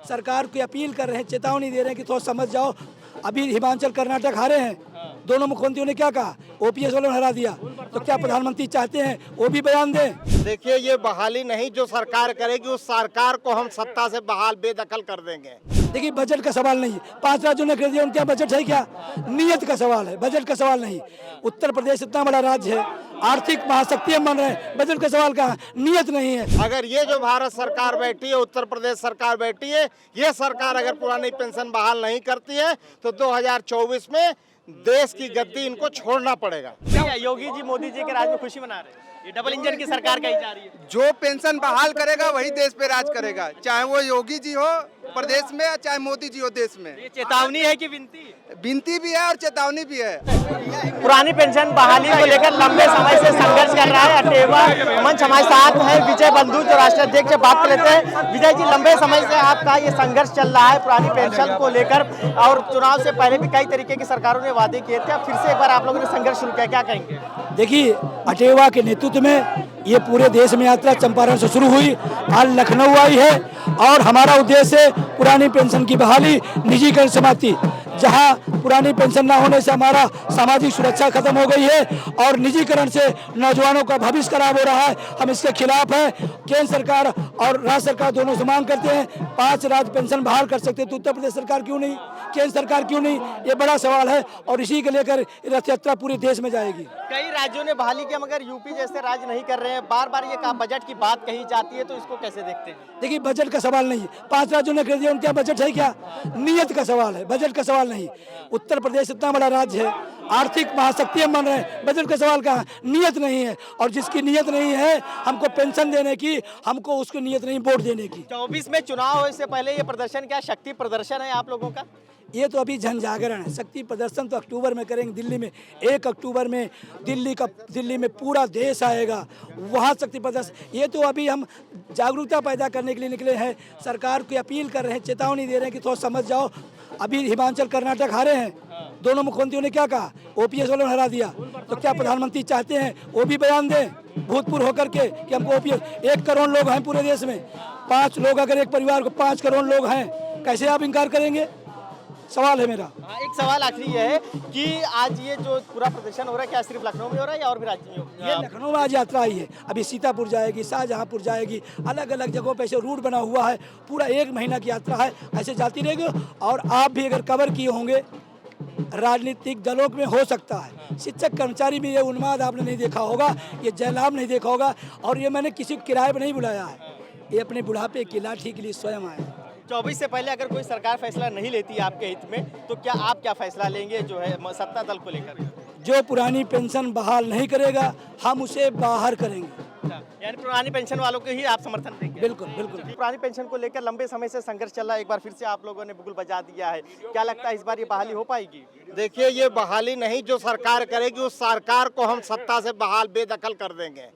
सरकार की अपील कर रहे हैं, चेतावनी दे रहे हैं कि थोड़ा समझ जाओ। अभी हिमाचल कर्नाटक हारे हैं, दोनों मुख्यमंत्रियों ने क्या कहा, ओपीएस वालों ने हरा दिया, तो क्या प्रधानमंत्री चाहते हैं वो भी बयान दें। देखिए, ये बहाली नहीं जो सरकार करेगी उस सरकार को हम सत्ता से बहाल बेदखल कर देंगे। देखिए, बजट का सवाल नहीं है, 5 राज्यों ने कर दिया, उनके बजट है क्या, नियत का सवाल है, बजट का सवाल नहीं। उत्तर प्रदेश इतना बड़ा राज्य है, आर्थिक महाशक्ति हम मान रहे हैं, बजट का सवाल कहाँ, नियत नहीं है। अगर ये जो भारत सरकार बैठी है, उत्तर प्रदेश सरकार बैठी है, ये सरकार अगर पुरानी पेंशन बहाल नहीं करती है तो 2024 में देश की गद्दी इनको छोड़ना पड़ेगा। क्या योगी जी मोदी जी के राज में खुशी मना रहे हैं? ये डबल इंजन की सरकार कही जा रही है। जो पेंशन बहाल करेगा वही देश पे राज करेगा, चाहे वो योगी जी हो प्रदेश में या चाहे मोदी जी हो देश में। ये चेतावनी है कि विनती? विनती भी है और चेतावनी भी है। पुरानी पेंशन बहाली को लेकर लंबे समय से संघर्ष कर रहा है अटेवा मंच। हमारे साथ है विजय बंधु जो राष्ट्रीय अध्यक्ष से बात कर लेते हैं। विजय जी, लंबे समय से आपका ये संघर्ष चल रहा है पुरानी पेंशन को लेकर, और चुनाव से पहले भी कई तरीके की सरकारों ने वादे किए थे, अब फिर से एक बार आप लोगों ने संघर्ष शुरू किया, क्या कहेंगे? देखिए, अटेवा के नेतृत्व में ये पूरे देश में यात्रा चंपारण से शुरू हुई, आज लखनऊ आई है, और हमारा उद्देश्य है पुरानी पेंशन की बहाली, निजीकरण समाप्ति। जहां पुरानी पेंशन ना होने से हमारा सामाजिक सुरक्षा खत्म हो गई है और निजीकरण से नौजवानों का भविष्य खराब हो रहा है, हम इसके खिलाफ हैं। केंद्र सरकार और राज्य सरकार दोनों से मांग करते हैं, 5 राज्य पेंशन बहाल कर सकते हैं, तो उत्तर प्रदेश सरकार क्यों नहीं, केंद्र सरकार क्यों नहीं, ये बड़ा सवाल है, और इसी के लेकर रथ यात्रा पूरे देश में जाएगी। कई राज्यों ने बहाली किया मगर यूपी जैसे राज्य नहीं कर रहे हैं। बार बार ये कहा बजट की बात कही जाती है, तो इसको कैसे देखते हैं? देखिए, बजट का सवाल नहीं है, 5 राज्यों ने कर दिया, उनके बजट है क्या, नियत का सवाल है, बजट का सवाल नहीं। उत्तर प्रदेश इतना बड़ा राज्य है, आर्थिक महाशक्ति हम मान रहे हैं, बजट का सवाल कहाँ, नियत नहीं है, और जिसकी नियत नहीं है हमको पेंशन देने की, हमको उसकी नियत नहीं वोट देने की। 24 में चुनाव हो, इससे पहले ये प्रदर्शन क्या शक्ति प्रदर्शन है आप लोगों का? ये तो अभी जन जागरण है, शक्ति प्रदर्शन तो अक्टूबर में करेंगे दिल्ली में, 1 अक्टूबर में दिल्ली में पूरा देश आएगा, वहाँ शक्ति प्रदर्शन। ये तो अभी हम जागरूकता पैदा करने के लिए निकले हैं, सरकार की अपील कर रहे हैं, चेतावनी दे रहे हैं कि थोड़ा समझ जाओ। अभी हिमाचल कर्नाटक हारे हैं, दोनों मुख्यमंत्रियों ने क्या कहा, ओपीएस वालों ने हरा दिया, तो क्या प्रधानमंत्री चाहते हैं वो भी बयान दें भूतपूर्व होकर के कि हमको ओपीएस। 1 करोड़ लोग हैं पूरे देश में, 5 लोग अगर एक परिवार को 5 करोड़ लोग हैं, कैसे आप इनकार करेंगे, सवाल है मेरा। एक सवाल आखिरी ये है कि आज ये जो पूरा प्रदर्शन हो रहा है, क्या सिर्फ लखनऊ में हो रहा है या और भी राज्य में हो? ये लखनऊ में आज यात्रा आई है, अभी सीतापुर जाएगी, शाहजहांपुर जाएगी, अलग अलग जगहों पे ऐसे रूट बना हुआ है, पूरा 1 महीना की यात्रा है, ऐसे जाती रहेगी। और आप भी अगर कवर किए होंगे, राजनीतिक दलों में हो सकता है, शिक्षक कर्मचारी में ये उन्माद आपने नहीं देखा होगा, ये जयलाभ नहीं देखा होगा, और ये मैंने किसी किराए पर नहीं बुलाया है, ये अपने बुढ़ापे की लाठी के लिए स्वयं आए। 24 से पहले अगर कोई सरकार फैसला नहीं लेती आपके हित में, तो क्या आप क्या फैसला लेंगे जो है सत्ता दल को लेकर? जो पुरानी पेंशन बहाल नहीं करेगा हम उसे बाहर करेंगे। यानी पुरानी पेंशन वालों को ही आप समर्थन देंगे? बिल्कुल बिल्कुल। पुरानी पेंशन को लेकर लंबे समय से संघर्ष चल रहा है, एक बार फिर से आप लोगों ने बिगुल बजा दिया है, क्या लगता है इस बार ये बहाली हो पाएगी? देखिए, ये बहाली नहीं जो सरकार करेगी उस सरकार को हम सत्ता से बहाल बेदखल कर देंगे,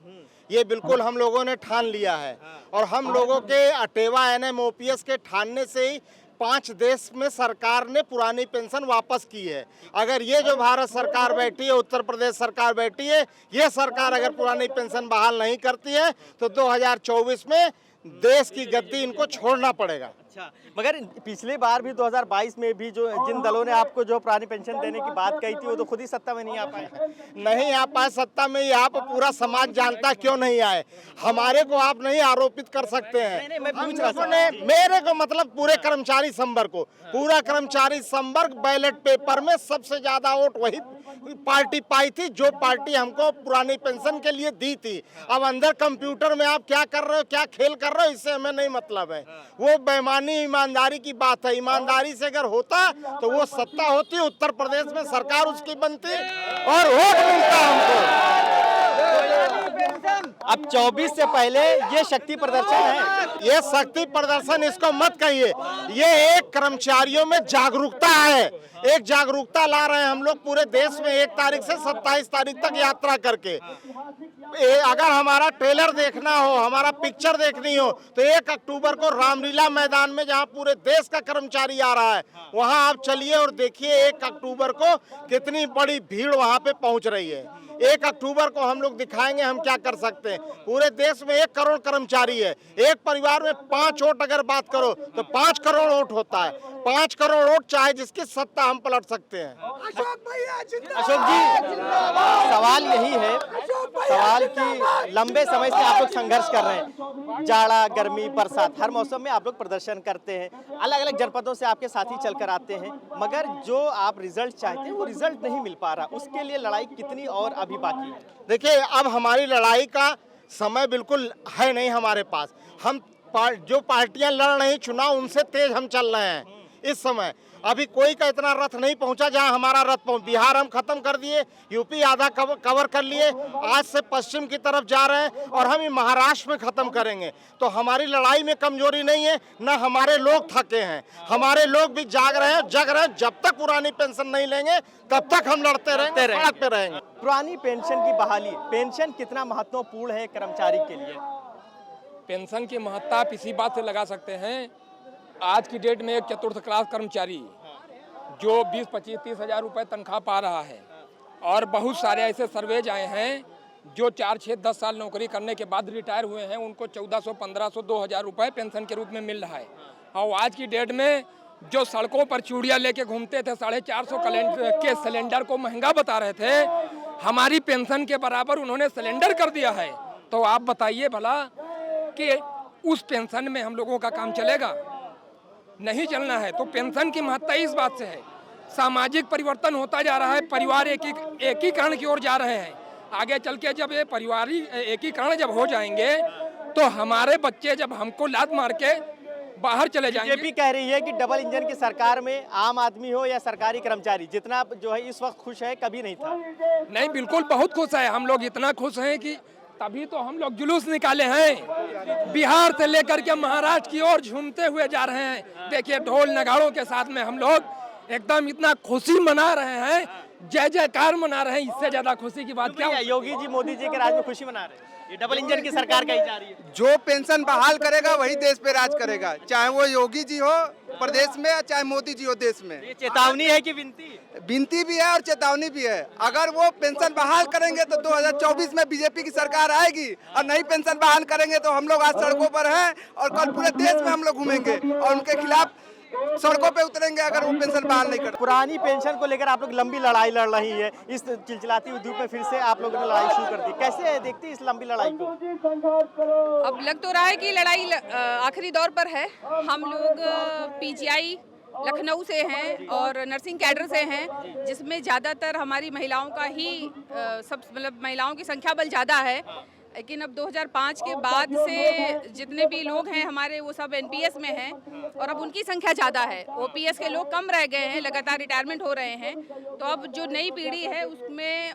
ये बिल्कुल हम लोगों ने ठान लिया है। और हम लोगों के अटेवा एनएमओपीएस के ठानने से ही 5 देश में सरकार ने पुरानी पेंशन वापस की है। अगर ये जो भारत सरकार बैठी है, उत्तर प्रदेश सरकार बैठी है, ये सरकार अगर पुरानी पेंशन बहाल नहीं करती है तो 2024 में देश की गद्दी इनको छोड़ना पड़ेगा। अच्छा, मगर पिछली बार भी 2022 में भी जो जिन दलों ने आपको जो पुरानी पेंशन देने की बात कही थी, वो तो खुद ही सत्ता में नहीं आ पाए। नहीं आ पाए सत्ता में, यहाँ पर पूरा समाज जानता क्यों नहीं आए। हमारे को आप नहीं आरोपित कर सकते हैं। नहीं, मैं हम पूछ रहा लोगों था। ने, मेरे को मतलब पूरे कर्मचारी संवर्ग को, पूरा कर्मचारी संवर्ग बैलेट पेपर में सबसे ज्यादा वोट वही पार्टी पाई थी जो पार्टी हमको पुरानी पेंशन के लिए दी थी। अब अंदर कंप्यूटर में आप क्या कर रहे हो, क्या खेल कर रहे हो, इससे हमें नहीं मतलब है। वो बेईमानी ईमानदारी की बात है, ईमानदारी से अगर होता तो वो सत्ता होती, उत्तर प्रदेश में सरकार उसकी बनती और वोट मिलता हमको। अब 24 से पहले ये शक्ति प्रदर्शन है, ये शक्ति प्रदर्शन इसको मत कहिए, ये एक कर्मचारियों में जागरूकता है, एक जागरूकता ला रहे हैं हम लोग पूरे देश में 1 तारीख से 27 तारीख तक यात्रा करके। अगर हमारा ट्रेलर देखना हो, हमारा पिक्चर देखनी हो तो 1 अक्टूबर को रामलीला मैदान में जहां पूरे देश का कर्मचारी आ रहा है, वहां आप चलिए और देखिए 1 अक्टूबर को कितनी बड़ी भीड़ वहां पे पहुंच रही है। 1 अक्टूबर को हम लोग दिखाएंगे हम क्या कर सकते हैं। पूरे देश में 1 करोड़ कर्मचारी है, एक परिवार में 5 वोट अगर बात करो तो 5 करोड़ वोट होता है। 5 करोड़ वोट चाहे जिसकी सत्ता हम पलट सकते हैं। अशोक जी, सवाल यही है, सवाल कि लंबे समय से आप लोग संघर्ष कर रहे हैं, जाड़ा गर्मी बरसात हर मौसम में आप लोग प्रदर्शन करते हैं, अलग अलग जनपदों से आपके साथी चलकर आते हैं, मगर जो आप रिजल्ट चाहते हैं वो रिजल्ट नहीं मिल पा रहा। उसके लिए लड़ाई कितनी और अभी बाकी है? देखिए, अब हमारी लड़ाई का समय बिल्कुल है नहीं हमारे पास। हम जो पार्टियां लड़ रही चुनाव उनसे तेज हम चल रहे हैं इस समय। अभी कोई का इतना रथ नहीं पहुंचा जहां हमारा रथ पहुंच। बिहार हम खत्म कर दिए, यूपी आधा कवर कर लिए, आज से पश्चिम की तरफ जा रहे हैं और हम महाराष्ट्र में खत्म करेंगे। तो हमारी लड़ाई में कमजोरी नहीं है, ना हमारे लोग थके हैं, हमारे लोग भी जग रहे हैं। जब तक पुरानी पेंशन नहीं लेंगे तब तक हम लड़ते रहेंगे। पुरानी पेंशन की बहाली, पेंशन कितना महत्वपूर्ण है कर्मचारी के लिए? पेंशन की महत्ता आप इसी बात से लगा सकते हैं, आज की डेट में एक चतुर्थ क्लास कर्मचारी जो 20, 25, 30 हज़ार रुपये तनख्वाह पा रहा है, और बहुत सारे ऐसे सर्वेज आए हैं जो 4, 6, 10 साल नौकरी करने के बाद रिटायर हुए हैं, उनको 1400, 1500, 2000 रुपये पेंशन के रूप में मिल रहा है। और आज की डेट में जो सड़कों पर चूड़ियाँ लेके घूमते थे, 450 के सिलेंडर को महंगा बता रहे थे, हमारी पेंशन के बराबर उन्होंने सिलेंडर कर दिया है। तो आप बताइए भला कि उस पेंशन में हम लोगों का काम चलेगा? नहीं चलना है। तो पेंशन की महत्ता इस बात से है, सामाजिक परिवर्तन होता जा रहा है, परिवार एकीकरण की ओर जा रहे हैं। आगे चल के जब ये पारिवारिक एकीकरण जब हो जाएंगे तो हमारे बच्चे जब हमको लात मार के बाहर चले जाएंगे। बीजेपी कह रही है कि डबल इंजन की सरकार में आम आदमी हो या सरकारी कर्मचारी, जितना जो है इस वक्त खुश है कभी नहीं था। नहीं, बिल्कुल बहुत खुश है हम लोग, इतना खुश हैं कि तभी तो हम लोग जुलूस निकाले हैं, बिहार से लेकर के महाराष्ट्र की ओर झूमते हुए जा रहे हैं। देखिए, ढोल नगाड़ों के साथ में हम लोग एकदम इतना खुशी मना रहे हैं, जय जयकार मना रहे हैं। इससे ज्यादा खुशी की बात क्या? योगी जी, मोदी जी के राज में खुशी मना रहे हैं, ये डबल इंजन की सरकार कही जा रही है। जो पेंशन बहाल करेगा वही देश पे राज करेगा, चाहे वो योगी जी हो प्रदेश में, चाहे मोदी जी हो देश में। ये चेतावनी है कि विनती? विनती भी है और चेतावनी भी है। अगर वो पेंशन बहाल करेंगे तो 2024 में बीजेपी की सरकार आएगी, और नहीं पेंशन बहाल करेंगे तो हम लोग आज सड़कों पर हैं और कल पूरे देश में हम लोग घूमेंगे और उनके खिलाफ सड़कों पे उतरेंगे अगर वो पेंशन बहाल नहीं करते। पुरानी पेंशन को लेकर आप लोग लंबी लड़ाई लड़ रही है, इस चिलचिलाती उद्योग में फिर से आप लोगों ने लड़ाई शुरू कर दी। कैसे देखती है इस लंबी लड़ाई को? अब लग तो रहा है कि लड़ाई आखिरी दौर पर है। हम लोग पीजीआई लखनऊ से हैं और नर्सिंग कैडर से हैं, जिसमें ज़्यादातर हमारी महिलाओं का ही मतलब महिलाओं की संख्या बल ज़्यादा है। लेकिन अब 2005 के बाद से जितने भी लोग हैं हमारे, वो सब एनपीएस में हैं और अब उनकी संख्या ज़्यादा है। ओपीएस के लोग कम रह गए हैं, लगातार रिटायरमेंट हो रहे हैं। तो अब जो नई पीढ़ी है उसमें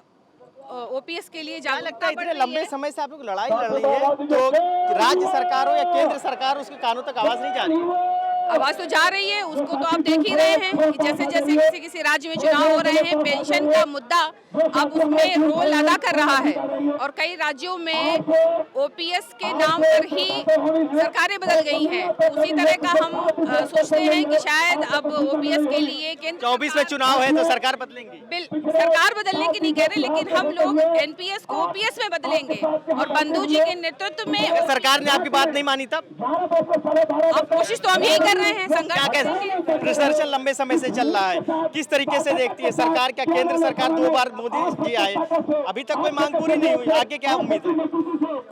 ओपीएस के लिए ज़्यादा लगता है इतने लंबे समय से आप लोग लड़ाई लड़ रही है, तो राज्य सरकार हो या केंद्र सरकार, उसके कानों तक आवाज़ नहीं जा रही है? आवाज़ तो जा रही है, उसको तो आप देख ही रहे हैं कि जैसे जैसे किसी राज्य में चुनाव हो रहे हैं, पेंशन का मुद्दा अब उसमें रोल अदा कर रहा है। और कई राज्यों में ओपीएस के नाम पर ही सरकारें बदल गई हैं। उसी तरह का हम सोचते हैं कि शायद अब ओपीएस के लिए केंद्र 24 में चुनाव है तो सरकार बदलेंगी। सरकार बदलने की नहीं कह रहे, लेकिन हम लोग एनपीएस को ओपीएस में बदलेंगे और बंधु जी के नेतृत्व में। सरकार ने आपकी बात नहीं मानी तब? अब कोशिश तो हम यही कर रहे हैं, संघर्ष। प्रदर्शन लंबे समय से चल रहा है, किस तरीके से देखती है सरकार? क्या केंद्र सरकार 2 बार मोदी जी आए, अभी तक कोई मांग पूरी नहीं हुई, आगे क्या उम्मीद है?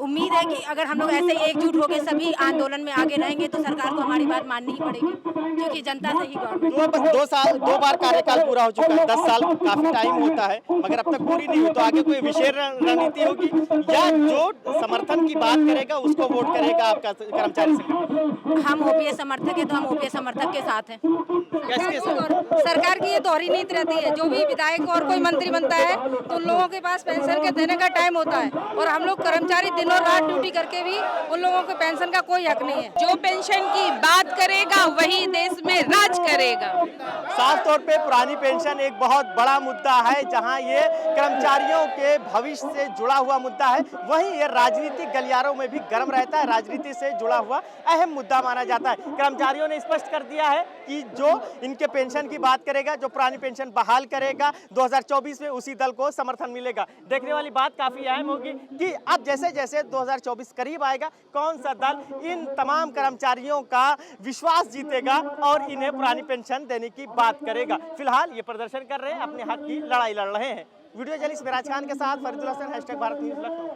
उम्मीद है कि अगर हम लोग ऐसे एकजुट होकर सभी आंदोलन में आगे रहेंगे तो सरकार को हमारी बात माननी ही पड़ेगी, क्योंकि जनता से ही गवर्नमेंट। 2 बार कार्यकाल पूरा हो चुका है, 10 साल काफी टाइम होता है, मगर अब तक पूरी नहीं हुई। तो आगे कोई विशेष रणनीति होगी या जो समर्थन की बात करेगा उसको वोट करेगा आपका कर्मचारी संगठन? हम ओपीएस समर्थक है तो हम ओपीएस समर्थक के साथ हैं। कैसे सरकार की ये दोहरी नीति रहती है, जो भी विधायक और कोई मंत्री बनता है तो उन लोगों के पास पेंशन के देने का टाइम होता है, और हम लोग कर्मचारी दिन और रात ड्यूटी करके भी उन लोगों को पेंशन का कोई हक नहीं है। जो पेंशन की बात करेगा वही देश में राज करेगा। साफ तौर पे पुरानी पेंशन एक बहुत बड़ा मुद्दा है, जहां ये कर्मचारियों के भविष्य से जुड़ा हुआ मुद्दा है, वहीं ये राजनीतिक गलियारों में भी गर्म रहता है, राजनीति से जुड़ा हुआ अहम मुद्दा माना जाता है। कर्मचारियों ने स्पष्ट कर दिया है कि जो इनके पेंशन की बात करेगा, जो पुरानी पेंशन बहाल करेगा 2024 में, उसी दल को समर्थन मिलेगा। देखने वाली बात काफी अहम होगी कि अब जैसे जैसे 2024 करीब आएगा, कौन सा दल इन तमाम कर्मचारियों का विश्वास जीतेगा और इन्हें पुरानी पेंशन देने की बात करेगा। फिलहाल ये प्रदर्शन कर रहे हैं, अपने हक की लड़ाई लड़ रहे हैं। वीडियो जर्नलिस्ट मिराज खान के साथ फरीदुल हसन, #भारत न्यूज़ लखनऊ।